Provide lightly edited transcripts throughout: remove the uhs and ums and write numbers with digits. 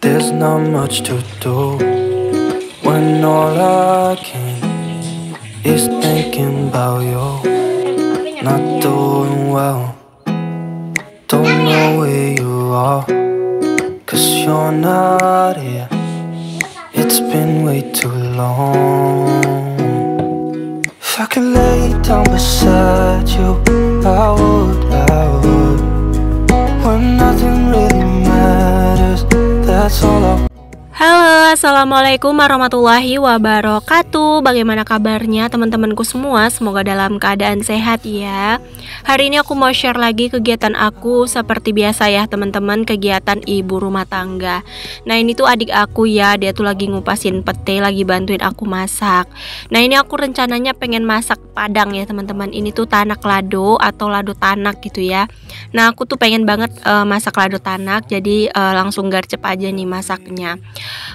There's not much to do when all I can is thinking about you. Not doing well, don't know where you are, 'cause you're not here. It's been way too long. If I could lay down beside you, I would. When nothing really matters, that's all I. Halo, assalamualaikum warahmatullahi wabarakatuh. Bagaimana kabarnya teman-temanku semua? Semoga dalam keadaan sehat ya. Hari ini aku mau share lagi kegiatan aku seperti biasa ya teman-teman, kegiatan ibu rumah tangga. Nah ini tuh adik aku ya, dia tuh lagi ngupasin pete, lagi bantuin aku masak. Nah ini aku rencananya pengen masak padang ya teman-teman. Ini tuh tanak lado atau lado tanak gitu ya. Nah aku tuh pengen banget masak lado tanak, jadi langsung garcep aja nih masaknya.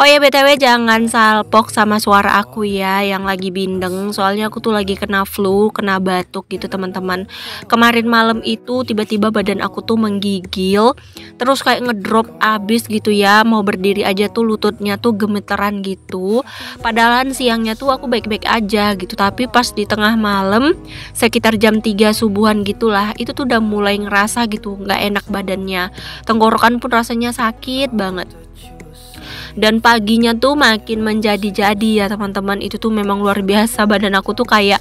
Oh ya BTW jangan salpok sama suara aku ya yang lagi bindeng, soalnya aku tuh lagi kena flu, kena batuk gitu teman-teman. Kemarin malam itu tiba-tiba badan aku tuh menggigil, terus kayak ngedrop abis gitu ya, mau berdiri aja tuh lututnya tuh gemeteran gitu. Padahal siangnya tuh aku baik-baik aja gitu, tapi pas di tengah malam sekitar jam 3 subuhan gitulah, itu tuh udah mulai ngerasa gitu nggak enak badannya. Tenggorokan pun rasanya sakit banget. Dan paginya tuh makin menjadi-jadi ya teman-teman. Itu tuh memang luar biasa, badan aku tuh kayak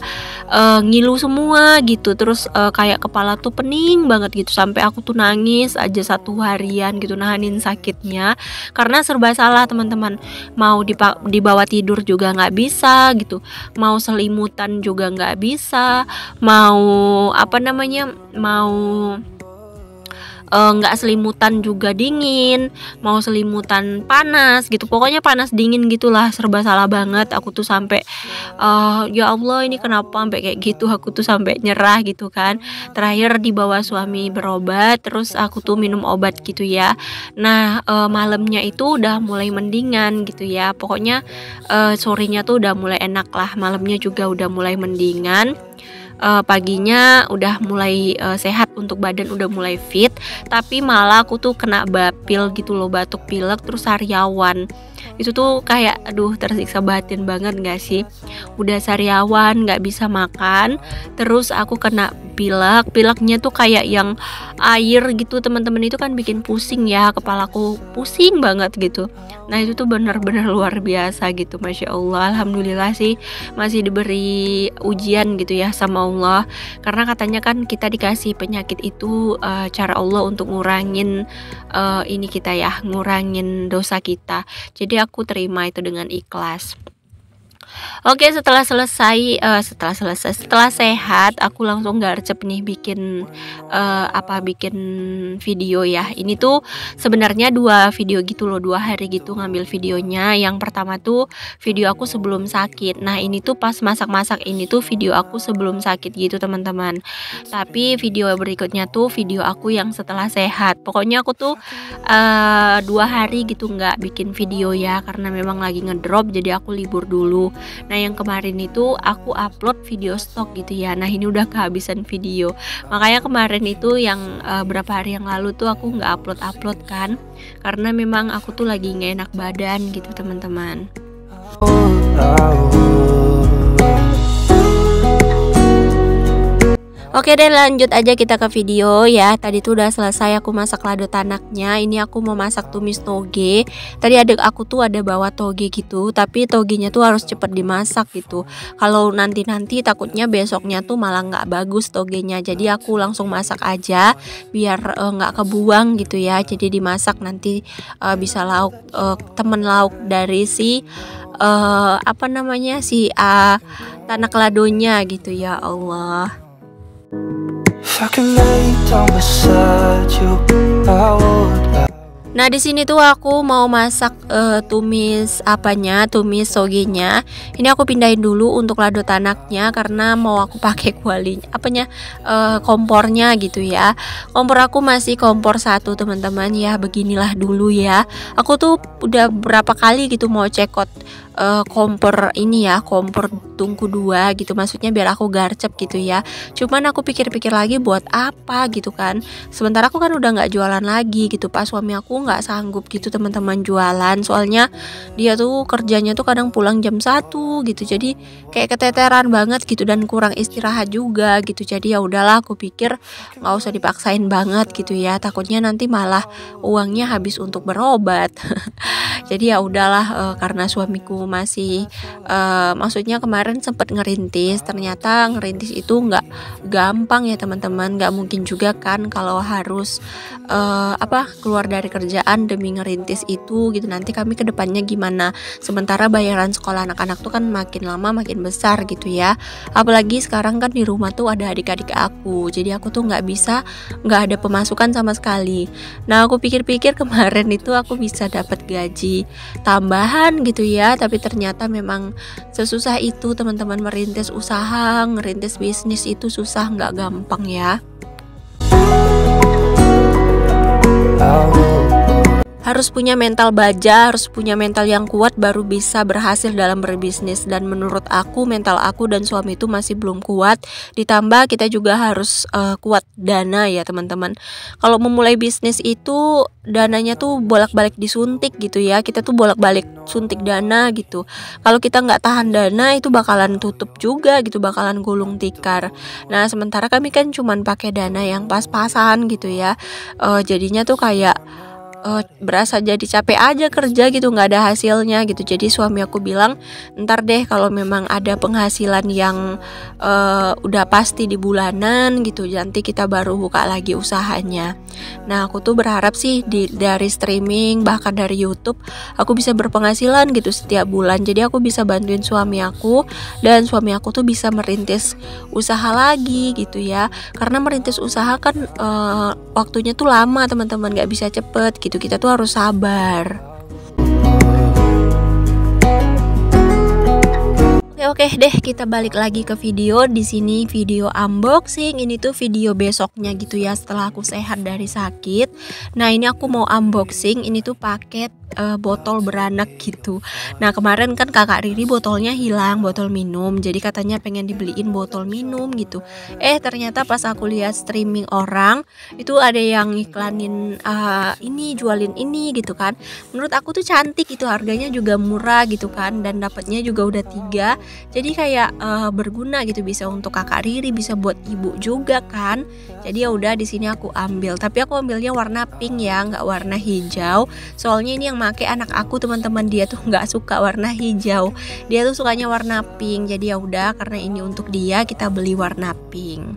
ngilu semua gitu. Terus kayak kepala tuh pening banget gitu, sampai aku tuh nangis aja satu harian gitu nahanin sakitnya, karena serba salah teman-teman. Mau dibawa tidur juga nggak bisa gitu, mau selimutan juga nggak bisa, mau nggak selimutan juga dingin, mau selimutan panas gitu, pokoknya panas dingin gitulah, serba salah banget. Aku tuh sampai ya Allah ini kenapa sampai kayak gitu, aku tuh sampai nyerah gitu kan. Terakhir dibawa suami berobat, terus aku tuh minum obat gitu ya. Nah malamnya itu udah mulai mendingan gitu ya, pokoknya sorenya tuh udah mulai enak lah, malamnya juga udah mulai mendingan. Paginya udah mulai sehat untuk badan, udah mulai fit, tapi malah aku tuh kena bapil gitu loh, batuk pilek terus sariawan. Itu tuh kayak aduh tersiksa batin banget gak sih? Udah sariawan, gak bisa makan, terus aku kena pileknya tuh kayak yang air gitu teman-teman. Itu kan bikin pusing ya, kepalaku pusing banget gitu. Nah itu tuh bener-bener luar biasa gitu, Masya Allah. Alhamdulillah sih masih diberi ujian gitu ya sama Allah, karena katanya kan kita dikasih penyakit itu cara Allah untuk ngurangin ini kita ya, ngurangin dosa kita. Jadi aku terima itu dengan ikhlas. Oke, setelah sehat, aku langsung garcep nih bikin video ya. Ini tuh sebenarnya 2 video gitu loh, 2 hari gitu ngambil videonya. Yang pertama tuh video aku sebelum sakit. Nah ini tuh pas masak-masak, ini tuh video aku sebelum sakit gitu teman-teman. Tapi video berikutnya tuh video aku yang setelah sehat. Pokoknya aku tuh 2 hari gitu nggak bikin video ya, karena memang lagi ngedrop, jadi aku libur dulu. Nah yang kemarin itu aku upload video stok gitu ya. Nah ini udah kehabisan video, makanya kemarin itu yang berapa hari yang lalu tuh aku nggak upload kan, karena memang aku tuh lagi nggak enak badan gitu teman-teman. Oke deh, lanjut aja kita ke video ya. Tadi tuh udah selesai aku masak lado tanaknya. Ini aku mau masak tumis toge. Tadi adik aku tuh ada bawa toge gitu, tapi togenya tuh harus cepet dimasak gitu. Kalau nanti takutnya besoknya tuh malah nggak bagus togenya. Jadi aku langsung masak aja biar nggak kebuang gitu ya. Jadi dimasak nanti bisa lauk, temen lauk dari si tanak ladonya gitu ya Allah. If I could lay down beside you, I would. Nah di sini tuh aku mau masak tumis sogenya. Ini aku pindahin dulu untuk lado tanaknya, karena mau aku pakai kompornya gitu ya. Kompor aku masih kompor 1 teman-teman ya. Beginilah dulu ya. Aku tuh udah berapa kali gitu mau cekot kompor ini ya, kompor tungku 2 gitu, maksudnya biar aku garcep gitu ya. Cuman aku pikir-pikir lagi buat apa gitu kan, sementara aku kan udah nggak jualan lagi gitu. Pas suami aku aku nggak sanggup gitu teman-teman jualan, soalnya dia tuh kerjanya tuh kadang pulang jam 1 gitu, jadi kayak keteteran banget gitu dan kurang istirahat juga gitu. Jadi ya udahlah, aku pikir nggak usah dipaksain banget gitu ya, takutnya nanti malah uangnya habis untuk berobat. Jadi ya udahlah, karena suamiku masih maksudnya kemarin sempat ngerintis, ternyata ngerintis itu nggak gampang ya teman-teman, nggak mungkin juga kan kalau harus keluar dari kerjaan demi ngerintis itu gitu. Nanti kami ke depannya gimana, sementara bayaran sekolah anak-anak tuh kan makin lama makin besar gitu ya, apalagi sekarang kan di rumah tuh ada adik-adik aku, jadi aku tuh nggak ada pemasukan sama sekali. Nah aku pikir-pikir kemarin itu aku bisa dapat gaji tambahan gitu ya, tapi ternyata memang sesusah itu teman-teman, merintis usaha, ngerintis bisnis itu susah, nggak gampang ya. Harus punya mental baja, harus punya mental yang kuat baru bisa berhasil dalam berbisnis. Dan menurut aku, mental aku dan suami itu masih belum kuat. Ditambah kita juga harus kuat dana ya teman-teman. Kalau memulai bisnis itu dananya tuh bolak-balik disuntik gitu ya. Kita tuh bolak-balik suntik dana gitu. Kalau kita nggak tahan dana itu bakalan tutup juga gitu, bakalan gulung tikar. Nah sementara kami kan cuman pakai dana yang pas-pasan gitu ya. Jadinya tuh kayak berasa jadi capek aja kerja gitu, nggak ada hasilnya gitu. Jadi suami aku bilang, ntar deh kalau memang ada penghasilan yang udah pasti di bulanan gitu, nanti kita baru buka lagi usahanya. Nah aku tuh berharap sih dari streaming bahkan dari YouTube aku bisa berpenghasilan gitu setiap bulan. Jadi aku bisa bantuin suami aku dan suami aku tuh bisa merintis usaha lagi gitu ya. Karena merintis usaha kan waktunya tuh lama teman-teman, nggak bisa cepet gitu, kita tuh harus sabar. Oke deh, kita balik lagi ke video. Di sini video unboxing. Ini tuh video besoknya gitu ya, setelah aku sehat dari sakit. Nah ini aku mau unboxing. Ini tuh paket botol beranak gitu. Nah kemarin kan kakak Riri botolnya hilang, botol minum. Jadi katanya pengen dibeliin botol minum gitu. Ternyata pas aku lihat streaming orang itu ada yang iklanin ini, jualin ini gitu kan. Menurut aku tuh cantik gitu, harganya juga murah gitu kan, dan dapatnya juga udah 3. Jadi kayak berguna gitu, bisa untuk kakak Riri, bisa buat ibu juga kan. Jadi ya udah di sini aku ambil, tapi aku ambilnya warna pink ya, nggak warna hijau. Soalnya ini yang make anak aku teman-teman, dia tuh nggak suka warna hijau, dia tuh sukanya warna pink. Jadi ya udah, karena ini untuk dia kita beli warna pink.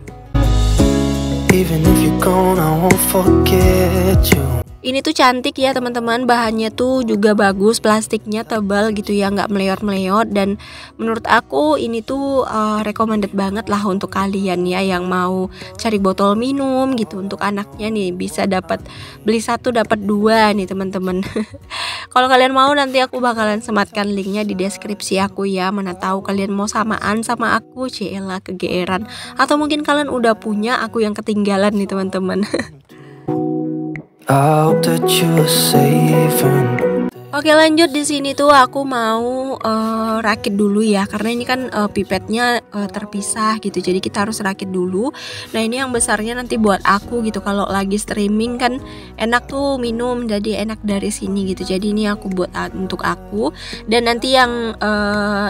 Even if you're gone, I won't forget you. Ini tuh cantik ya teman-teman, bahannya tuh juga bagus, plastiknya tebal gitu ya, nggak meleot-meleot. Dan menurut aku ini tuh recommended banget lah untuk kalian ya yang mau cari botol minum gitu untuk anaknya nih, bisa beli 1 dapat 2 nih teman-teman. Kalau kalian mau nanti aku bakalan sematkan linknya di deskripsi aku ya, mana tahu kalian mau samaan sama aku, cielah kegeeran, atau mungkin kalian udah punya, aku yang ketinggalan nih teman-teman. I hope that you're safe and... Oke lanjut, di sini tuh aku mau rakit dulu ya, karena ini kan pipetnya terpisah gitu, jadi kita harus rakit dulu. Nah ini yang besarnya nanti buat aku gitu, kalau lagi streaming kan enak tuh minum, jadi enak dari sini gitu. Jadi ini aku buat untuk aku, dan nanti yang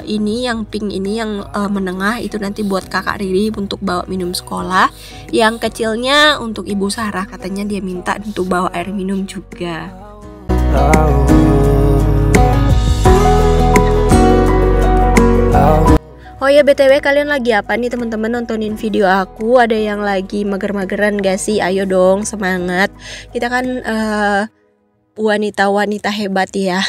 ini yang pink ini yang menengah itu nanti buat kakak Riri untuk bawa minum sekolah. Yang kecilnya untuk ibu Sarah, katanya dia minta untuk bawa air minum juga. Oh ya BTW, kalian lagi apa nih teman-teman nontonin video aku? Ada yang lagi mager-mageran gak sih? Ayo dong semangat. Kita kan wanita-wanita hebat ya.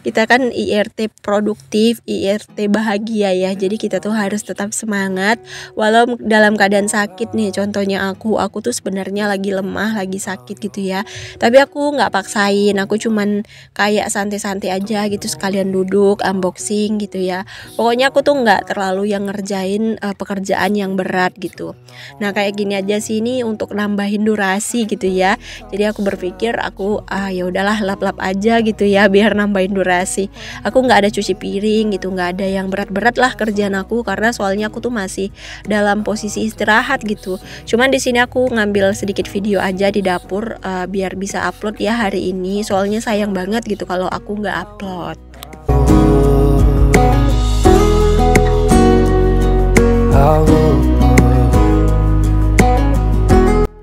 Kita kan IRT produktif, IRT bahagia ya. Jadi kita tuh harus tetap semangat walau dalam keadaan sakit nih. Contohnya aku tuh sebenarnya lagi lemah, lagi sakit gitu ya. Tapi aku nggak paksain, aku cuman kayak santai-santai aja gitu, sekalian duduk unboxing gitu ya. Pokoknya aku tuh nggak terlalu yang ngerjain pekerjaan yang berat gitu. Nah kayak gini aja sih, ini untuk nambahin durasi gitu ya. Jadi aku berpikir aku ya ya udahlah lap-lap aja gitu ya biar nambahin durasi. Aku nggak ada cuci piring gitu, nggak ada yang berat-berat lah kerjaan aku, karena soalnya aku tuh masih dalam posisi istirahat gitu. Cuman di sini aku ngambil sedikit video aja di dapur biar bisa upload ya hari ini, soalnya sayang banget gitu kalau aku nggak upload.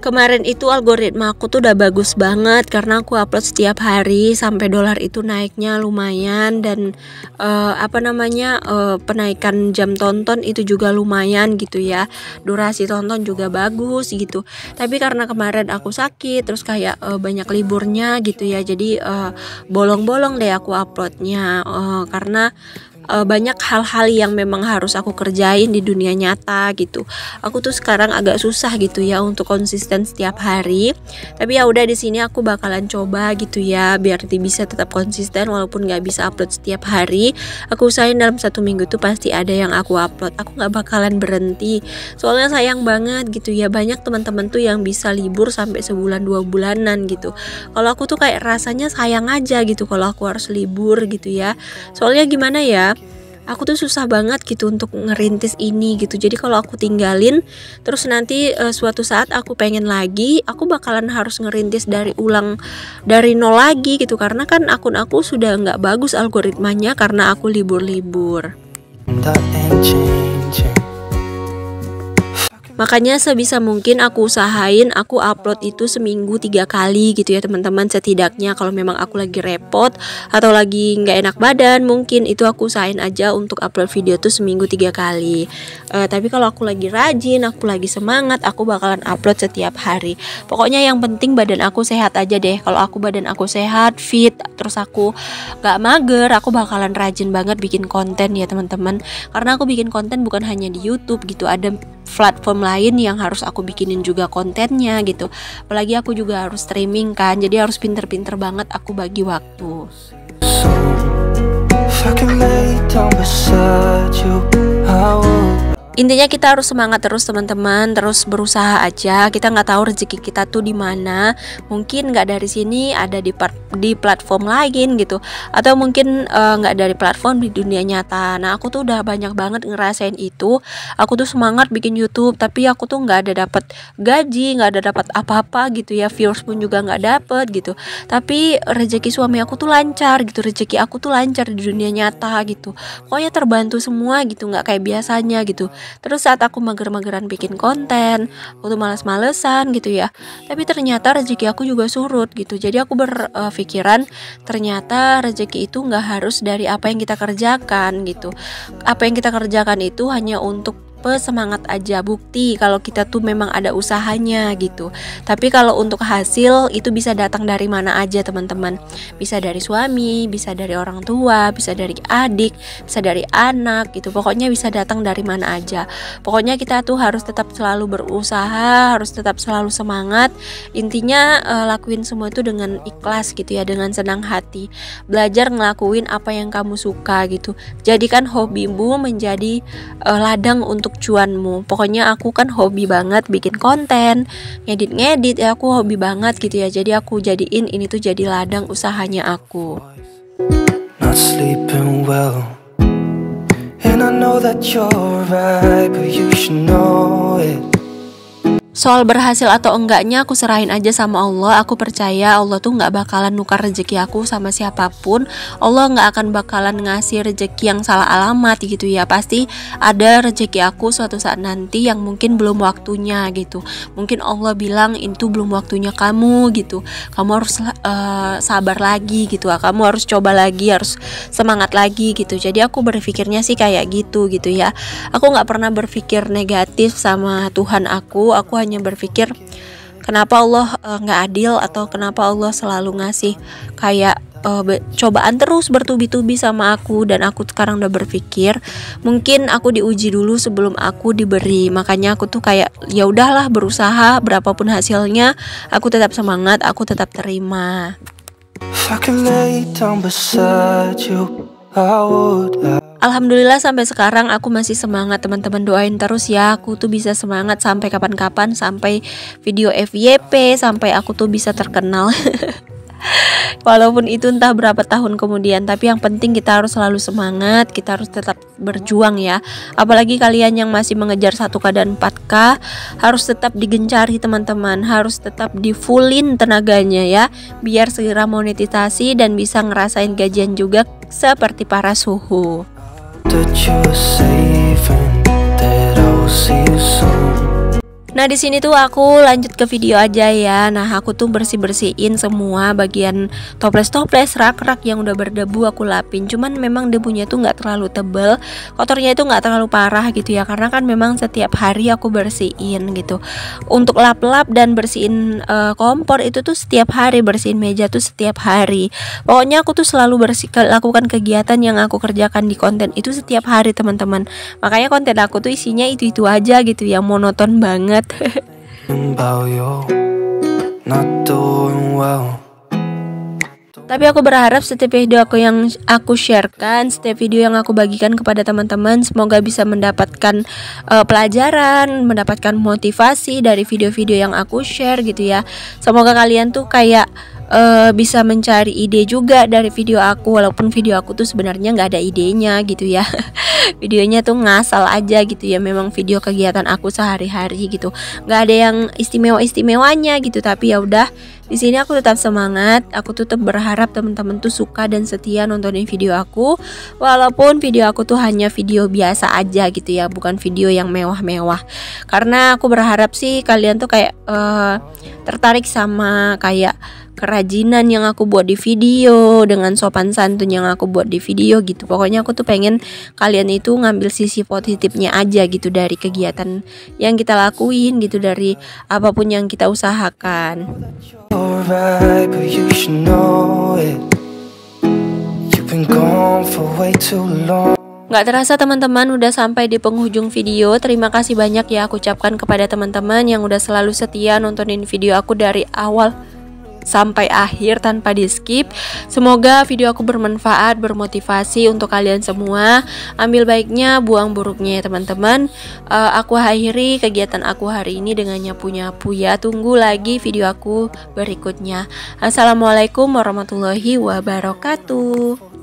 Kemarin itu algoritma aku tuh udah bagus banget karena aku upload setiap hari sampai dolar itu naiknya lumayan, dan penaikan jam tonton itu juga lumayan gitu ya. Durasi tonton juga bagus gitu. Tapi karena kemarin aku sakit terus kayak banyak liburnya gitu ya. Jadi bolong-bolong deh aku uploadnya karena banyak hal-hal yang memang harus aku kerjain di dunia nyata gitu. Aku tuh sekarang agak susah gitu ya untuk konsisten setiap hari. Tapi ya udah, di sini aku bakalan coba gitu ya biar bisa tetap konsisten walaupun nggak bisa upload setiap hari. Aku usahain dalam 1 minggu tuh pasti ada yang aku upload. Aku nggak bakalan berhenti. Soalnya sayang banget gitu ya, banyak teman-teman tuh yang bisa libur sampai sebulan 2 bulanan gitu. Kalau aku tuh kayak rasanya sayang aja gitu kalau aku harus libur gitu ya. Soalnya gimana ya? Aku tuh susah banget gitu untuk ngerintis ini gitu. Jadi kalau aku tinggalin terus nanti suatu saat aku pengen lagi, aku bakalan harus ngerintis dari nol lagi gitu. Karena kan akun aku sudah nggak bagus algoritmanya karena aku libur-libur. Makanya sebisa mungkin aku usahain aku upload itu seminggu 3 kali gitu ya teman-teman, setidaknya. Kalau memang aku lagi repot atau lagi nggak enak badan, mungkin itu aku usahain aja untuk upload video tuh seminggu 3 kali. Tapi kalau aku lagi rajin, aku lagi semangat, aku bakalan upload setiap hari. Pokoknya yang penting badan aku sehat aja deh. Kalau badan aku sehat, fit, terus aku nggak mager, aku bakalan rajin banget bikin konten ya teman-teman. Karena aku bikin konten bukan hanya di YouTube gitu, ada platform lain yang harus aku bikinin juga kontennya gitu. Apalagi aku juga harus streaming kan, jadi harus pinter-pinter banget aku bagi waktu. Intinya kita harus semangat terus teman-teman, terus berusaha aja. Kita nggak tahu rezeki kita tuh di mana. Mungkin nggak dari sini, ada di platform lain gitu, atau mungkin nggak dari platform di dunia nyata. Nah aku tuh udah banyak banget ngerasain itu. Aku tuh semangat bikin YouTube, tapi aku tuh nggak ada dapat gaji, nggak ada dapat apa-apa gitu ya. Viewers pun juga nggak dapet gitu. Tapi rezeki suami aku tuh lancar gitu, rezeki aku tuh lancar di dunia nyata gitu. Pokoknya terbantu semua gitu, nggak kayak biasanya gitu. Terus saat aku mager-mageran bikin konten, aku tuh males-malesan gitu ya. Tapi ternyata rezeki aku juga surut gitu. Jadi aku berpikiran ternyata rezeki itu nggak harus dari apa yang kita kerjakan gitu. Apa yang kita kerjakan itu hanya untuk semangat aja, bukti kalau kita tuh memang ada usahanya gitu. Tapi kalau untuk hasil itu bisa datang dari mana aja teman-teman. Bisa dari suami, bisa dari orang tua, bisa dari adik, bisa dari anak gitu. Pokoknya bisa datang dari mana aja. Pokoknya kita tuh harus tetap selalu berusaha, harus tetap selalu semangat. Intinya lakuin semua itu dengan ikhlas gitu ya, dengan senang hati. Belajar ngelakuin apa yang kamu suka gitu. Jadikan hobimu menjadi ladang untuk cuanmu. Pokoknya aku kan hobi banget bikin konten, ngedit ya, aku hobi banget gitu ya. Jadi aku jadiin ini tuh jadi ladang usahanya aku. Not sleeping well, and I know that you're right, but you should know it. Soal berhasil atau enggaknya aku serahin aja sama Allah. Aku percaya Allah tuh gak bakalan nukar rezeki aku sama siapapun. Allah gak akan bakalan ngasih rezeki yang salah alamat gitu ya. Pasti ada rezeki aku suatu saat nanti yang mungkin belum waktunya gitu. Mungkin Allah bilang itu belum waktunya kamu gitu. Kamu harus sabar lagi gitu. Kamu harus coba lagi, harus semangat lagi gitu. Jadi aku berpikirnya sih kayak gitu ya. Aku gak pernah berpikir negatif sama Tuhan aku hanya berpikir kenapa Allah nggak adil, atau kenapa Allah selalu ngasih kayak cobaan terus bertubi-tubi sama aku. Dan aku sekarang udah berpikir mungkin aku diuji dulu sebelum aku diberi. Makanya aku tuh kayak ya udahlah, berusaha berapapun hasilnya aku tetap semangat, aku tetap terima. Alhamdulillah sampai sekarang aku masih semangat teman-teman, doain terus ya. Aku tuh bisa semangat sampai kapan-kapan, sampai video FYP, sampai aku tuh bisa terkenal. Walaupun itu entah berapa tahun kemudian, tapi yang penting kita harus selalu semangat, kita harus tetap berjuang ya. Apalagi kalian yang masih mengejar 1K dan 4K, harus tetap digencari teman-teman, harus tetap di fullin tenaganya ya, biar segera monetisasi dan bisa ngerasain gajian juga seperti para suhu. Nah di sini tuh aku lanjut ke video aja ya. Nah aku tuh bersih-bersihin semua bagian toples-toples, rak-rak yang udah berdebu aku lapin. Cuman memang debunya tuh nggak terlalu tebel, kotornya itu nggak terlalu parah gitu ya. Karena kan memang setiap hari aku bersihin gitu. Untuk lap-lap dan bersihin kompor itu tuh setiap hari, bersihin meja tuh setiap hari. Pokoknya aku tuh selalu lakukan kegiatan yang aku kerjakan di konten itu setiap hari teman-teman. Makanya konten aku tuh isinya itu aja gitu ya, monoton banget. Tapi aku berharap setiap video aku yang aku sharekan, setiap video yang aku bagikan kepada teman-teman, semoga bisa mendapatkan pelajaran, mendapatkan motivasi dari video-video yang aku share gitu ya. Semoga kalian tuh kayak bisa mencari ide juga dari video aku, walaupun video aku tuh sebenarnya nggak ada idenya gitu ya. Videonya tuh ngasal aja gitu ya, memang video kegiatan aku sehari-hari gitu, nggak ada yang istimewa-istimewanya gitu. Tapi ya udah, di sini aku tetap semangat, aku tetap berharap teman-teman tuh suka dan setia nontonin video aku, walaupun video aku tuh hanya video biasa aja gitu ya, bukan video yang mewah-mewah. Karena aku berharap sih kalian tuh kayak tertarik sama kayak kerajinan yang aku buat di video, dengan sopan santun yang aku buat di video gitu. Pokoknya aku tuh pengen kalian itu ngambil sisi positifnya aja gitu dari kegiatan yang kita lakuin gitu, dari apapun yang kita usahakan. Gak terasa teman-teman udah sampai di penghujung video. Terima kasih banyak ya aku ucapkan kepada teman-teman yang udah selalu setia nontonin video aku dari awal sampai akhir tanpa di skip. Semoga video aku bermanfaat, bermotivasi untuk kalian semua. Ambil baiknya, buang buruknya ya teman-teman. Aku akhiri kegiatan aku hari ini dengan nyapu-nyapu ya. Tunggu lagi video aku berikutnya. Assalamualaikum warahmatullahi wabarakatuh.